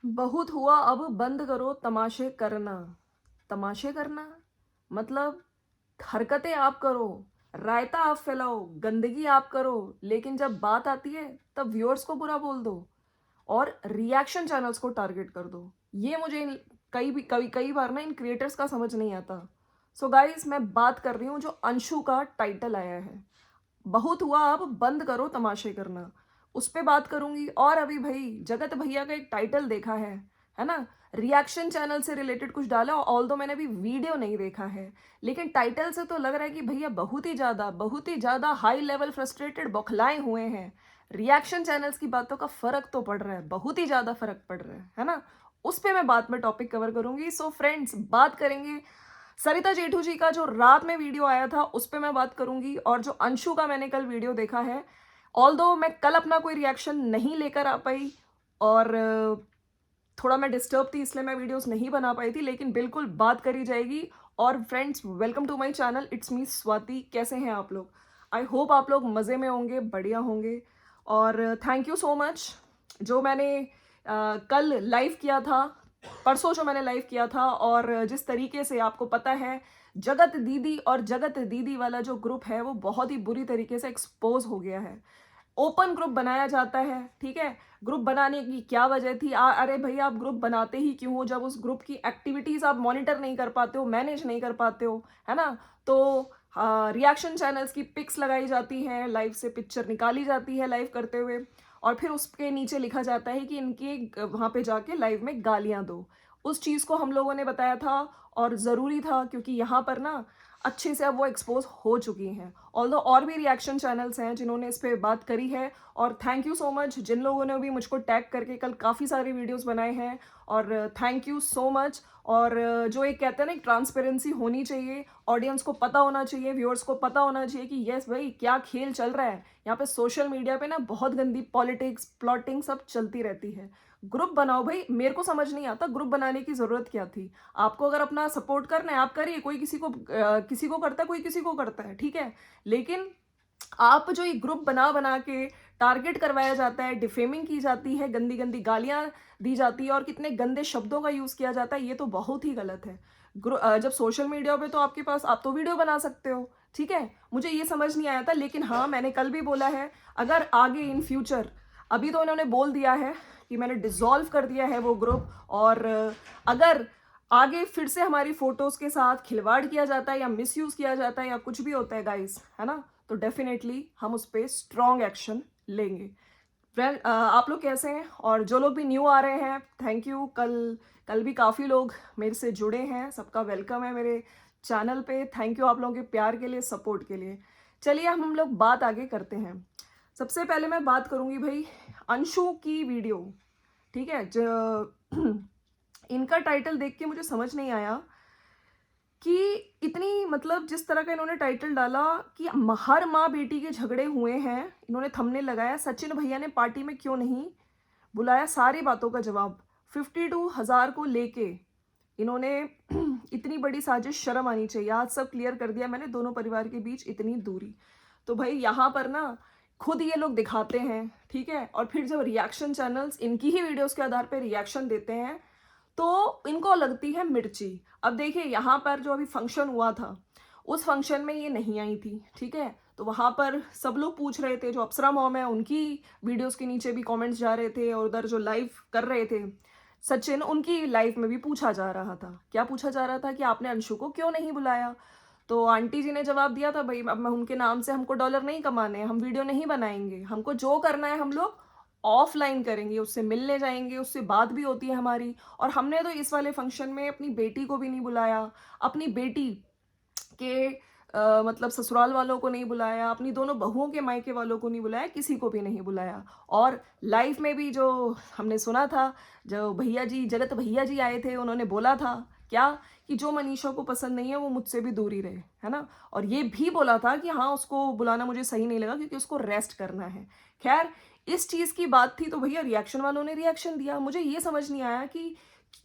बहुत हुआ अब बंद करो तमाशे करना। तमाशे करना मतलब हरकतें आप करो, रायता आप फैलाओ, गंदगी आप करो, लेकिन जब बात आती है तब व्यूअर्स को बुरा बोल दो और रिएक्शन चैनल्स को टारगेट कर दो। ये मुझे कई बार ना इन क्रिएटर्स का समझ नहीं आता। सो गाइस, मैं बात कर रही हूँ जो अंशु का टाइटल आया है, बहुत हुआ अब बंद करो तमाशे करना, उस पे बात करूंगी। और अभी भाई जगत भैया का एक टाइटल देखा है ना, रिएक्शन चैनल से रिलेटेड कुछ डाला। ऑल दो मैंने अभी वीडियो नहीं देखा है, लेकिन टाइटल से तो लग रहा है कि भैया बहुत ही ज्यादा हाई लेवल फ्रस्ट्रेटेड बौखलाए हुए हैं। रिएक्शन चैनल्स की बातों का फर्क तो पड़ रहा है, बहुत ही ज्यादा फर्क पड़ रहा है ना। उस पे मैं बाद में टॉपिक कवर करूंगी। सो फ्रेंड्स, बात करेंगे सरिता जेठू जी का जो रात में वीडियो आया था, उस पर मैं बात करूंगी। और जो अंशु का मैंने कल वीडियो देखा है, ऑल दो मैं कल अपना कोई रिएक्शन नहीं लेकर आ पाई और थोड़ा मैं डिस्टर्ब थी, इसलिए मैं वीडियोस नहीं बना पाई थी, लेकिन बिल्कुल बात करी जाएगी। और friends, welcome to my channel, it's me Swati. कैसे हैं आप लोग? आई होप आप लोग मज़े में होंगे, बढ़िया होंगे। और थैंक यू सो मच। जो मैंने कल लाइव किया था, परसों जो मैंने लाइव किया था, और जिस तरीके से आपको पता है जगत दीदी और जगत दीदी वाला जो ग्रुप है वो बहुत ही बुरी तरीके से एक्सपोज हो गया है। ओपन ग्रुप बनाया जाता है, ठीक है। ग्रुप बनाने की क्या वजह थी? अरे भैया, आप ग्रुप बनाते ही क्यों हो जब उस ग्रुप की एक्टिविटीज आप मॉनिटर नहीं कर पाते हो, मैनेज नहीं कर पाते हो, है ना। तो रिएक्शन चैनल्स की पिक्स लगाई जाती हैं, लाइव से पिक्चर निकाली जाती है लाइव करते हुए, और फिर उसके नीचे लिखा जाता है कि इनकी वहां पे जाके लाइव में गालियां दो। उस चीज को हम लोगों ने बताया था, और ज़रूरी था, क्योंकि यहाँ पर ना अच्छे से अब वो एक्सपोज हो चुकी हैं। ऑल्दो और भी रिएक्शन चैनल्स हैं जिन्होंने इस पर बात करी है, और थैंक यू सो मच जिन लोगों ने भी मुझको टैग करके कल काफ़ी सारे वीडियोस बनाए हैं, और थैंक यू सो मच। और जो एक कहते हैं ना, एक ट्रांसपेरेंसी होनी चाहिए, ऑडियंस को पता होना चाहिए, व्यूअर्स को पता होना चाहिए कि यस भाई, क्या खेल चल रहा है यहाँ पे। सोशल मीडिया पे ना बहुत गंदी पॉलिटिक्स, प्लॉटिंग सब चलती रहती है। ग्रुप बनाओ भाई, मेरे को समझ नहीं आता ग्रुप बनाने की जरूरत क्या थी। आपको अगर अपना सपोर्ट करना है आप करिए, कोई किसी को करता है, कोई किसी को करता है, ठीक है। लेकिन आप जो ये ग्रुप बना बना के टारगेट करवाया जाता है, डिफेमिंग की जाती है, गंदी गंदी गालियां दी जाती है, और कितने गंदे शब्दों का यूज किया जाता है, ये तो बहुत ही गलत है। जब सोशल मीडिया पे तो आपके पास, आप तो वीडियो बना सकते हो, ठीक है। मुझे ये समझ नहीं आया था, लेकिन हाँ, मैंने कल भी बोला है, अगर आगे इन फ्यूचर, अभी तो इन्होंने बोल दिया है कि मैंने डिसॉल्व कर दिया है वो ग्रुप, और अगर आगे फिर से हमारी फोटोज के साथ खिलवाड़ किया जाता है या मिसयूज किया जाता है या कुछ भी होता है गाइस, है ना, तो डेफिनेटली हम उस पर स्ट्रॉन्ग एक्शन लेंगे। आप लोग कैसे हैं? और जो लोग भी न्यू आ रहे हैं, थैंक यू। कल कल भी काफ़ी लोग मेरे से जुड़े हैं, सबका वेलकम है मेरे चैनल पे। थैंक यू आप लोगों के प्यार के लिए, सपोर्ट के लिए। चलिए हम लोग बात आगे करते हैं। सबसे पहले मैं बात करूंगी भाई अंशु की वीडियो, ठीक है। जो इनका टाइटल देख के मुझे समझ नहीं आया कि इतनी, मतलब जिस तरह का इन्होंने टाइटल डाला कि हर माँ बेटी के झगड़े हुए हैं, इन्होंने थंबनेल लगाया सचिन भैया ने पार्टी में क्यों नहीं बुलाया, सारी बातों का जवाब 52,000 को लेके इन्होंने इतनी बड़ी साजिश, शर्म आनी चाहिए। आज सब क्लियर कर दिया मैंने, दोनों परिवार के बीच इतनी दूरी। तो भाई यहाँ पर ना खुद ये लोग दिखाते हैं, ठीक है, और फिर जब रिएक्शन चैनल्स इनकी ही वीडियोस के आधार पर रिएक्शन देते हैं तो इनको लगती है मिर्ची। अब देखिए, यहाँ पर जो अभी फंक्शन हुआ था, उस फंक्शन में ये नहीं आई थी, ठीक है। तो वहां पर सब लोग पूछ रहे थे, जो अप्सरा मॉम है उनकी वीडियोस के नीचे भी कमेंट्स जा रहे थे, और उधर जो लाइव कर रहे थे सचिन, उनकी लाइव में भी पूछा जा रहा था। क्या पूछा जा रहा था? कि आपने अंशु को क्यों नहीं बुलाया। तो आंटी जी ने जवाब दिया था, भाई अब मैं उनके नाम से हमको डॉलर नहीं कमाने हैं, हम वीडियो नहीं बनाएंगे, हमको जो करना है हम लोग ऑफलाइन करेंगे, उससे मिलने जाएंगे, उससे बात भी होती है हमारी। और हमने तो इस वाले फंक्शन में अपनी बेटी को भी नहीं बुलाया, अपनी बेटी के मतलब ससुराल वालों को नहीं बुलाया, अपनी दोनों बहुओं के मायके वालों को नहीं बुलाया, किसी को भी नहीं बुलाया। और लाइफ में भी जो हमने सुना था, जो भैया जी, जगत भैया जी आए थे, उन्होंने बोला था क्या, कि जो मनीषा को पसंद नहीं है वो मुझसे भी दूरी रहे, है ना। और ये भी बोला था कि हाँ, उसको बुलाना मुझे सही नहीं लगा क्योंकि उसको रेस्ट करना है। खैर, इस चीज की बात थी, तो भैया रिएक्शन वालों ने रिएक्शन दिया। मुझे ये समझ नहीं आया कि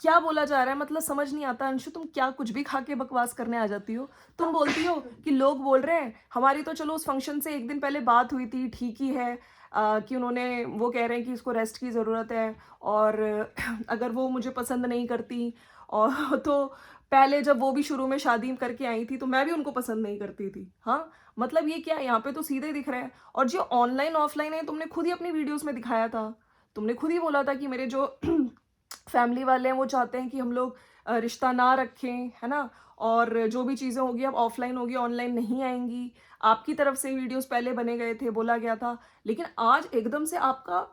क्या बोला जा रहा है, मतलब समझ नहीं आता। अंशु, तुम क्या कुछ भी खा के बकवास करने आ जाती हो। तुम बोलती हो कि लोग बोल रहे हैं, हमारी तो चलो उस फंक्शन से एक दिन पहले बात हुई थी, ठीक ही है, कि उन्होंने वो कह रहे हैं कि इसको रेस्ट की ज़रूरत है, और अगर वो मुझे पसंद नहीं करती और तो पहले जब वो भी शुरू में शादी करके आई थी तो मैं भी उनको पसंद नहीं करती थी। हाँ, मतलब ये क्या है, यहाँ पे तो सीधे दिख रहा है। और जो ऑनलाइन ऑफलाइन है, तुमने खुद ही अपनी वीडियोस में दिखाया था, तुमने खुद ही बोला था कि मेरे जो फैमिली वाले हैं वो चाहते हैं कि हम लोग रिश्ता ना रखें, है ना, और जो भी चीज़ें होगी अब ऑफलाइन होगी, ऑनलाइन नहीं आएंगी। आपकी तरफ से वीडियोस पहले बने गए थे, बोला गया था, लेकिन आज एकदम से आपका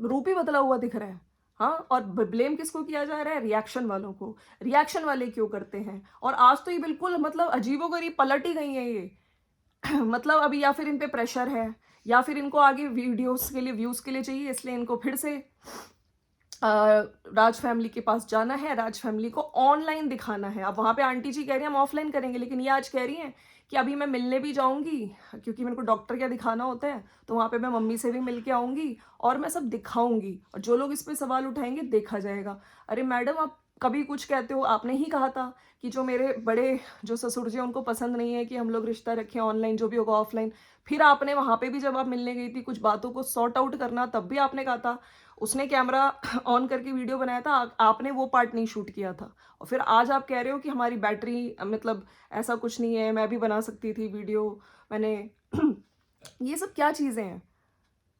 रूप ही बदला हुआ दिख रहा है। हाँ, और ब्लेम किसको किया जा रहा है? रिएक्शन वालों को। रिएक्शन वाले क्यों करते हैं? और आज तो ये बिल्कुल मतलब अजीबोगरीब पलट ही गई है ये। मतलब अभी या फिर इन पे प्रेशर है, या फिर इनको आगे वीडियोस के लिए, व्यूज के लिए चाहिए, इसलिए इनको फिर से राज फैमिली के पास जाना है, राज फैमिली को ऑनलाइन दिखाना है। अब वहाँ पे आंटी जी कह रही हैं हम ऑफलाइन करेंगे, लेकिन ये आज कह रही हैं कि अभी मैं मिलने भी जाऊंगी, क्योंकि मेरे को डॉक्टर क्या दिखाना होता है, तो वहाँ पे मैं मम्मी से भी मिल के आऊंगी और मैं सब दिखाऊंगी, और जो लोग इस पे सवाल उठाएंगे देखा जाएगा। अरे मैडम, आप कभी कुछ कहते हो, आपने ही कहा था कि जो मेरे बड़े जो ससुर जी हैं उनको पसंद नहीं है कि हम लोग रिश्ता रखें, ऑनलाइन जो भी होगा ऑफलाइन। फिर आपने वहाँ पे भी जब आप मिलने गई थी कुछ बातों को सॉर्ट आउट करना, तब भी आपने कहा था, उसने कैमरा ऑन करके वीडियो बनाया था, आपने वो पार्ट नहीं शूट किया था। और फिर आज आप कह रहे हो कि हमारी बैटरी, मतलब ऐसा कुछ नहीं है, मैं भी बना सकती थी वीडियो, मैंने ये सब क्या चीज़ें हैं?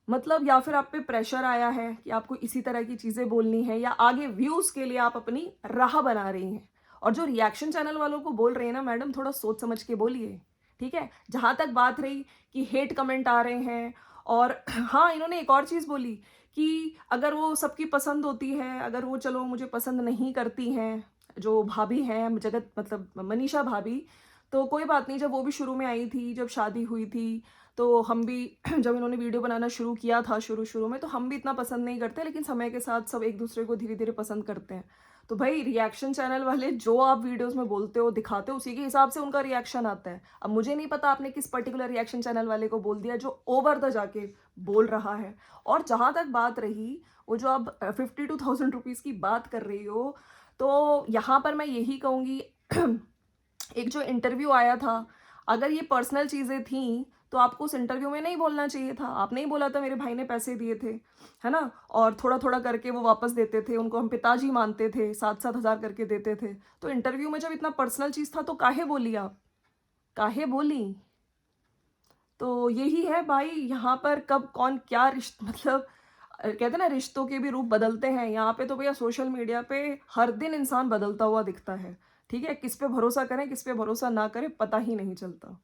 मतलब या फिर आप पे प्रेशर आया है कि आपको इसी तरह की चीज़ें बोलनी है, या आगे व्यूज़ के लिए आप अपनी राह बना रही हैं। और जो रिएक्शन चैनल वालों को बोल रहे हैं ना मैडम, थोड़ा सोच समझ के बोलिए, ठीक है? जहाँ तक बात रही कि हेट कमेंट आ रहे हैं, और हाँ, इन्होंने एक और चीज़ बोली कि अगर वो सबकी पसंद होती है, अगर वो चलो मुझे पसंद नहीं करती हैं, जो भाभी हैं जगत, मतलब मनीषा भाभी, तो कोई बात नहीं, जब वो भी शुरू में आई थी, जब शादी हुई थी, तो हम भी जब इन्होंने वीडियो बनाना शुरू किया था शुरू शुरू में, तो हम भी इतना पसंद नहीं करते, लेकिन समय के साथ सब एक दूसरे को धीरे धीरे पसंद करते हैं। तो भाई रिएक्शन चैनल वाले जो आप वीडियोस में बोलते हो, दिखाते हो, उसी के हिसाब से उनका रिएक्शन आता है। अब मुझे नहीं पता आपने किस पर्टिकुलर रिएक्शन चैनल वाले को बोल दिया जो ओवर द जाके बोल रहा है। और जहाँ तक बात रही वो जो आप 52,000 रुपीज़ की बात कर रही हो, तो यहाँ पर मैं यही कहूँगी एक जो इंटरव्यू आया था, अगर ये पर्सनल चीज़ें थी तो आपको उस इंटरव्यू में नहीं बोलना चाहिए था। आपने ही बोला था मेरे भाई ने पैसे दिए थे, है ना, और थोड़ा थोड़ा करके वो वापस देते थे, उनको हम पिताजी मानते थे, 7-7 हज़ार करके देते थे। तो इंटरव्यू में जब इतना पर्सनल चीज़ था तो काहे बोली आप, काहे बोली? तो यही है भाई, यहाँ पर कब कौन क्या मतलब कहते हैं ना, रिश्तों के भी रूप बदलते हैं। यहाँ पे तो भैया सोशल मीडिया पे हर दिन इंसान बदलता हुआ दिखता है, ठीक है? किस पे भरोसा करें, किस पे भरोसा ना करें, पता ही नहीं चलता।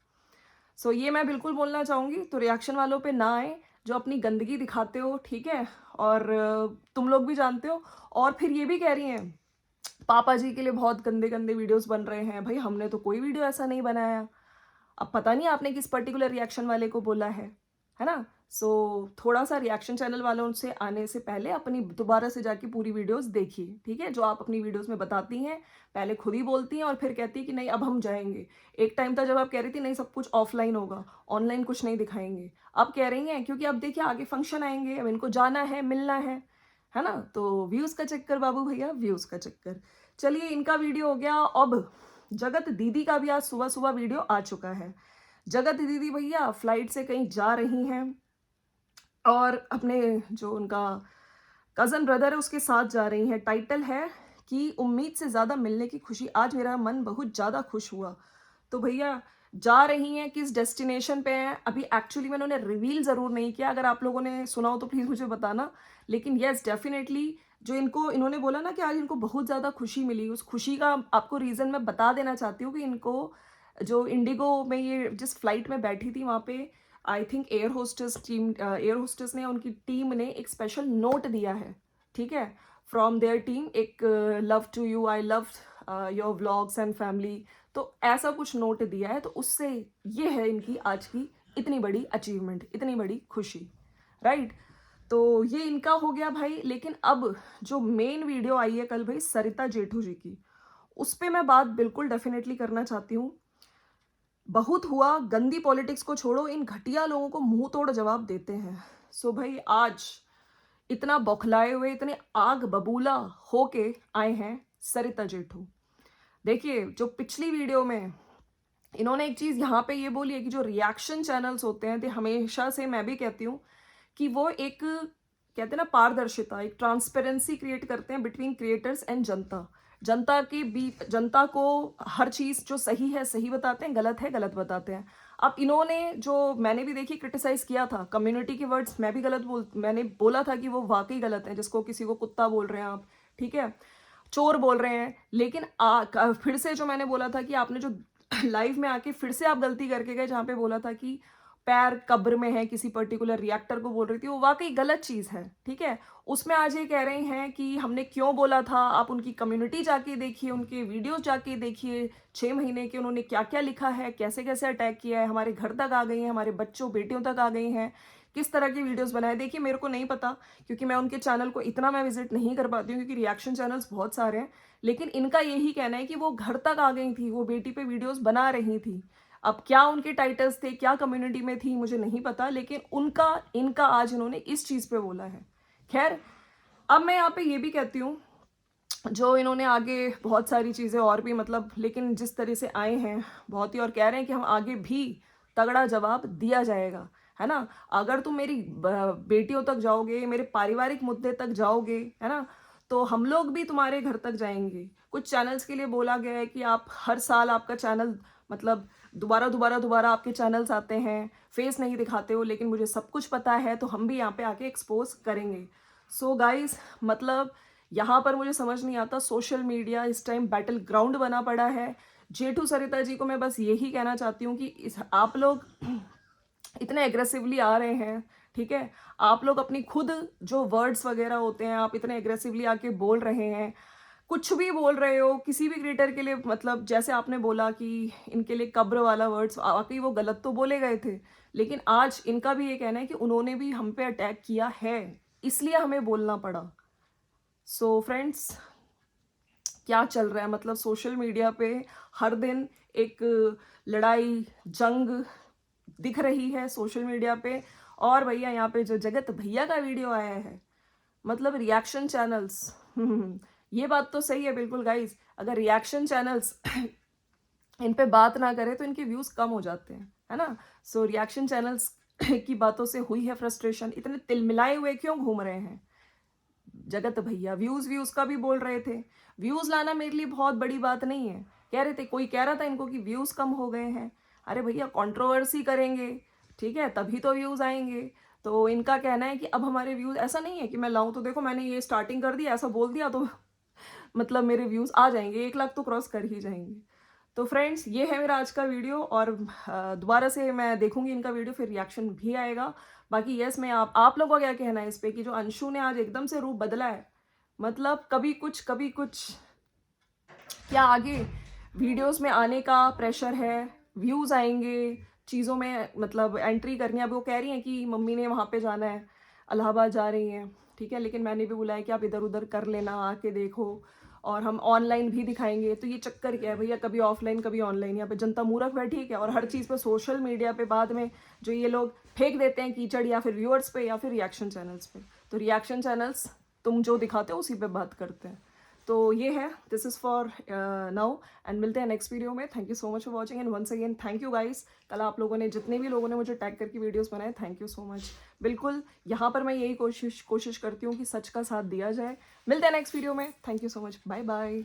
सो ये मैं बिल्कुल बोलना चाहूँगी, तो रिएक्शन वालों पे ना आए, जो अपनी गंदगी दिखाते हो, ठीक है? और तुम लोग भी जानते हो। और फिर ये भी कह रही हैं पापा जी के लिए बहुत गंदे गंदे वीडियोस बन रहे हैं। भाई हमने तो कोई वीडियो ऐसा नहीं बनाया। अब पता नहीं आपने किस पर्टिकुलर रिएक्शन वाले को बोला है ना? सो थोड़ा सा रिएक्शन चैनल वालों से आने से पहले अपनी दोबारा से जाके पूरी वीडियोस देखिए, ठीक है? जो आप अपनी वीडियोस में बताती हैं, पहले खुद ही बोलती हैं और फिर कहती है कि नहीं अब हम जाएंगे। एक टाइम था जब आप कह रही थी नहीं सब कुछ ऑफलाइन होगा, ऑनलाइन कुछ नहीं दिखाएंगे। अब कह रही हैं क्योंकि अब देखिए आगे फंक्शन आएंगे, अब इनको जाना है, मिलना है ना? तो व्यूज का चक्कर बाबू भैया, व्यूज का चक्कर। चलिए, इनका वीडियो हो गया। अब जगत दीदी का भी आज सुबह सुबह वीडियो आ चुका है। जगत दीदी भैया फ्लाइट से कहीं जा रही हैं, और अपने जो उनका कज़न ब्रदर है उसके साथ जा रही हैं। टाइटल है कि उम्मीद से ज़्यादा मिलने की खुशी, आज मेरा मन बहुत ज़्यादा खुश हुआ। तो भैया जा रही हैं, किस डेस्टिनेशन पे हैं अभी एक्चुअली में उन्होंने रिवील ज़रूर नहीं किया। अगर आप लोगों ने सुना हो तो प्लीज़ मुझे बताना। लेकिन येस, डेफिनेटली जो इन्होंने बोला ना कि आज इनको बहुत ज़्यादा खुशी मिली, उस खुशी का आपको रीज़न मैं बता देना चाहती हूँ कि इनको जो इंडिगो में ये जिस फ्लाइट में बैठी थी वहाँ पे आई थिंक एयर होस्टेस ने, उनकी टीम ने एक स्पेशल नोट दिया है, ठीक है, फ्रॉम देयर टीम, एक love to you, I love your vlogs and family. तो ऐसा कुछ नोट दिया है, तो उससे ये है इनकी आज की इतनी बड़ी अचीवमेंट, इतनी बड़ी खुशी, राइट? तो ये इनका हो गया भाई। लेकिन अब जो मेन वीडियो आई है कल भाई सरिता जेठू जी की, उस पर मैं बात बिल्कुल डेफिनेटली करना चाहती हूँ। बहुत हुआ, गंदी पॉलिटिक्स को छोड़ो, इन घटिया लोगों को मुंह तोड़ जवाब देते हैं। सो भाई आज इतना बौखलाए हुए, इतने आग बबूला होके आए हैं सरिता जेठू। देखिए, जो पिछली वीडियो में इन्होंने एक चीज यहाँ पे ये बोली है कि जो रिएक्शन चैनल्स होते हैं, तो हमेशा से मैं भी कहती हूँ कि वो एक कहते हैं ना पारदर्शिता, एक ट्रांसपेरेंसी क्रिएट करते हैं बिटवीन क्रिएटर्स एंड जनता। जनता के बी जनता को हर चीज़ जो सही है सही बताते हैं, गलत है गलत बताते हैं। अब इन्होंने जो मैंने भी देखी क्रिटिसाइज किया था कम्युनिटी के वर्ड्स, मैं भी मैंने बोला था कि वो वाकई गलत है, जिसको किसी को कुत्ता बोल रहे हैं आप, ठीक है, चोर बोल रहे हैं। लेकिन फिर से जो मैंने बोला था कि आपने जो लाइव में आके फिर से आप गलती करके गए, जहाँ पे बोला था कि पैर कब्र में है, किसी पर्टिकुलर रिएक्टर को बोल रही थी, वो वाकई गलत चीज़ है, ठीक है। उसमें आज ये कह रहे हैं कि हमने क्यों बोला था, आप उनकी कम्युनिटी जाके देखिए, उनके वीडियोस जाके देखिए, 6 महीने के उन्होंने क्या क्या लिखा है, कैसे कैसे अटैक किया है, हमारे घर तक आ गई हैं, हमारे बच्चों बेटियों तक आ गई हैं, किस तरह की वीडियोस बनाए। देखिए मेरे को नहीं पता, क्योंकि मैं उनके चैनल को इतना मैं विजिट नहीं कर पाती हूँ, क्योंकि रिएक्शन चैनल्स बहुत सारे हैं। लेकिन इनका यही कहना है कि वो घर तक आ गई थी, वो बेटी पे वीडियोस बना रही थी। अब क्या उनके टाइटल्स थे, क्या कम्युनिटी में थी, मुझे नहीं पता, लेकिन उनका इनका आज इन्होंने इस चीज़ पे बोला है। खैर, अब मैं यहाँ पे ये भी कहती हूँ, जो इन्होंने आगे बहुत सारी चीज़ें और भी मतलब, लेकिन जिस तरह से आए हैं बहुत ही, और कह रहे हैं कि हम आगे भी तगड़ा जवाब दिया जाएगा, है ना। अगर तुम मेरी बेटियों तक जाओगे, मेरे पारिवारिक मुद्दे तक जाओगे, है ना, तो हम लोग भी तुम्हारे घर तक जाएंगे। कुछ चैनल्स के लिए बोला गया है कि आप हर साल आपका चैनल मतलब दोबारा आपके चैनल्स आते हैं, फेस नहीं दिखाते हो, लेकिन मुझे सब कुछ पता है, तो हम भी यहाँ पे आके एक्सपोज करेंगे। सो गाइज, मतलब यहाँ पर मुझे समझ नहीं आता, सोशल मीडिया इस टाइम बैटल ग्राउंड बना पड़ा है। जेठू सरिता जी को मैं बस यही कहना चाहती हूँ कि आप लोग इतने एग्रेसिवली आ रहे हैं, ठीक है, आप लोग अपनी खुद जो वर्ड्स वगैरह होते हैं, आप इतने एग्रेसिवली आके बोल रहे हैं, कुछ भी बोल रहे हो किसी भी क्रिएटर के लिए, मतलब जैसे आपने बोला कि इनके लिए कब्र वाला वर्ड्स, वाकई वो गलत तो बोले गए थे, लेकिन आज इनका भी ये कहना है कि उन्होंने भी हम पे अटैक किया है, इसलिए हमें बोलना पड़ा। सो फ्रेंड्स, क्या चल रहा है, मतलब सोशल मीडिया पे हर दिन एक लड़ाई जंग दिख रही है सोशल मीडिया पे। और भैया यहाँ पे जो जगत भैया का वीडियो आया है, मतलब रिएक्शन चैनल्स ये बात तो सही है बिल्कुल गाइस, अगर रिएक्शन चैनल्स इन पे बात ना करें तो इनके व्यूज कम हो जाते हैं, है ना। सो रिएक्शन चैनल्स की बातों से हुई है फ्रस्ट्रेशन, इतने तिलमिलाए हुए क्यों घूम रहे हैं जगत भैया। व्यूज का भी बोल रहे थे, व्यूज लाना मेरे लिए बहुत बड़ी बात नहीं है। कह रहे थे, कोई कह रहा था इनको कि व्यूज कम हो गए हैं, अरे भैया कंट्रोवर्सी करेंगे, ठीक है, तभी तो व्यूज आएंगे। तो इनका कहना है कि अब हमारे व्यूज, ऐसा नहीं है कि मैं लाऊं तो देखो मैंने ये स्टार्टिंग कर दी, ऐसा बोल दिया तो मतलब मेरे व्यूज आ जाएंगे, 1 लाख तो क्रॉस कर ही जाएंगे। तो फ्रेंड्स, ये है मेरा आज का वीडियो, और दोबारा से मैं देखूंगी इनका वीडियो, फिर रिएक्शन भी आएगा। बाकी यस, मैं आप लोगों का क्या कहना है इस पे कि जो अंशु ने आज एकदम से रूप बदला है, मतलब कभी कुछ क्या आगे वीडियोस में आने का प्रेशर है, व्यूज आएंगे, चीज़ों में मतलब एंट्री करनी है। अब वो कह रही हैं कि मम्मी ने वहाँ पे जाना है, इलाहाबाद जा रही हैं, ठीक है, लेकिन मैंने भी बुलाया कि आप इधर उधर कर लेना, आके देखो, और हम ऑनलाइन भी दिखाएंगे। तो ये चक्कर क्या है भैया, कभी ऑफलाइन कभी ऑनलाइन, यहाँ पे जनता मूर्ख बैठी है क्या। और हर चीज़ पे सोशल मीडिया पे बाद में जो ये लोग फेंक देते हैं कीचड़, या फिर व्यूअर्स पे या फिर रिएक्शन चैनल्स पे। तो रिएक्शन चैनल्स तुम जो दिखाते हो उसी पे बात करते हैं। तो ये है, this is for now, and मिलते हैं नेक्स्ट वीडियो में। Thank you so much for watching, and once again thank you guys. कल आप लोगों ने, जितने भी लोगों ने मुझे टैग करके वीडियोस बनाए, थैंक यू सो मच। बिल्कुल, यहाँ पर मैं यही कोशिश करती हूँ कि सच का साथ दिया जाए। मिलते हैं नेक्स्ट वीडियो में, thank you so much, bye bye.